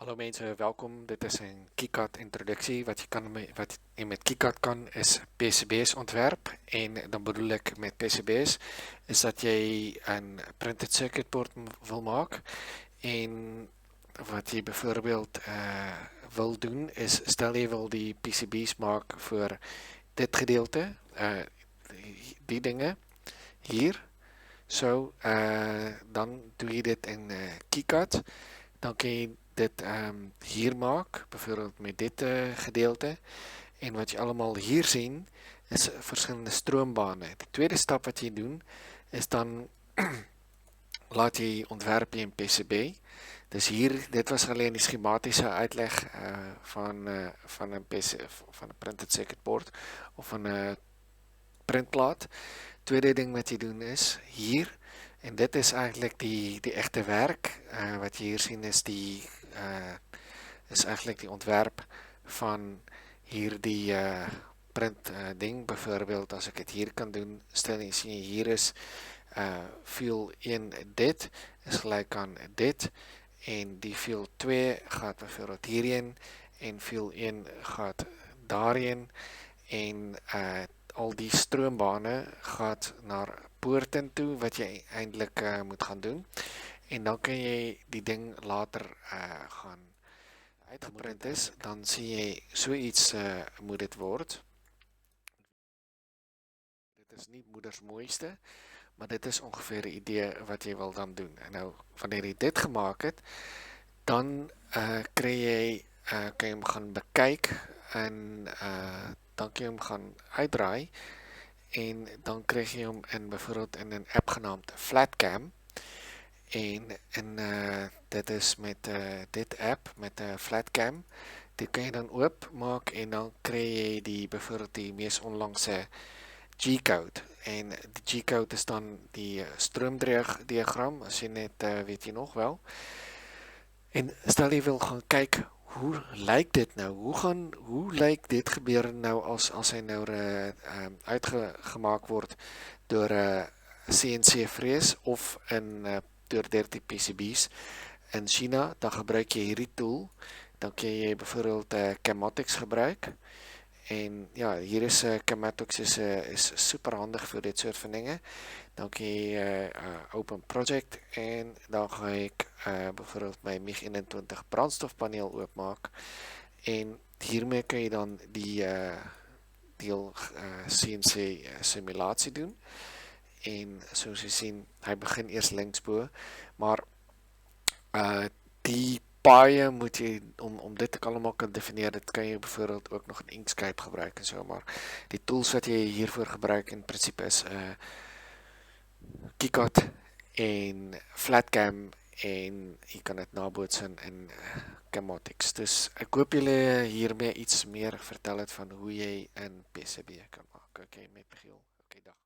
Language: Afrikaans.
Hallo mense, welkom. Dit is 'n KiCad introduksie. Wat jy met KiCad kan is PCB's ontwerp en dan bedoel ek met PCB's is dat jy 'n printed circuit board wil maak en wat jy byvoorbeeld wil doen is stel jy wil die PCB's maak vir dit gedeelte, die dinge hier. So dan doe jy dit in KiCad. Dan kan jy dit hier maak, byvoorbeeld met dit gedeelte. En wat jy allemaal hier sien, is verskillende stroombane. Die tweede stap wat jy doen, is dan laat jy ontwerp jy in PCB. Dus hier, dit was alleen die schematische uitleg van een PC, van een printed circuit board of van een printplaat. Tweede ding wat jy doen is hier, en dit is eigenlijk die echte werk. Wat jy hier sien is eigenlijk die ontwerp van hier die print ding. Bijvoorbeeld as ek het hier kan doen, stel jy sien hier is field 1 dit, is gelijk aan dit, en die field 2 gaat bijvoorbeeld hierheen, en field 1 gaat daarheen, en al die stroombane gaat naar poorten toe, wat jy eindelijk moet gaan doen, en dan kan jy die ding later gaan uitgeprint is, dan sien jy so iets moet dit word. Dit is nie moeders mooiste, maar dit is ongeveer die idee wat jy wil dan doen. En nou, wanneer jy dit gemaakt het, dan kan jy hom gaan bekyk en dan kan jy hom gaan uitdraai en dan krijg jy hom bijvoorbeeld in een app genaamd Flatcam en dit is met dit app, met Flatcam, die kan jy dan oopmaak en dan krijg jy die bijvoorbeeld die mees onlangse G-code en die G-code is dan die stroomdiagram, as jy net weet jy nog wel. En stel jy wil gaan kyk, hoe lyk dit nou? Hoe lyk dit gebeur nou as hy nou uitgemaak word deur CNC vrees of deur die PCB's in China, dan gebruik jy hierdie tool, dan kan jy byvoorbeeld Chematics gebruik. En ja, hier is Chematics is super handig vir dit soort van dinge. Dan kan jy open project en dan ga ek bijvoorbeeld my MiG-21 brandstofpaneel oopmaak en hiermee kan jy dan die deel CNC simulatie doen en soos jy sien, hy begin eers linksbo, maar die paaie moet jy, om dit allemaal kan defineer, dit kan jy bijvoorbeeld ook nog in Inkscape gebruik en so, maar die tools wat jy hiervoor gebruik in principe is KiCad en Flatcam en jy kan dit naboots in Chematics. Dus ek hoop julle hiermee iets meer vertel het van hoe jy in PCB kan maak. Okay, met Michiel. Okay, dag.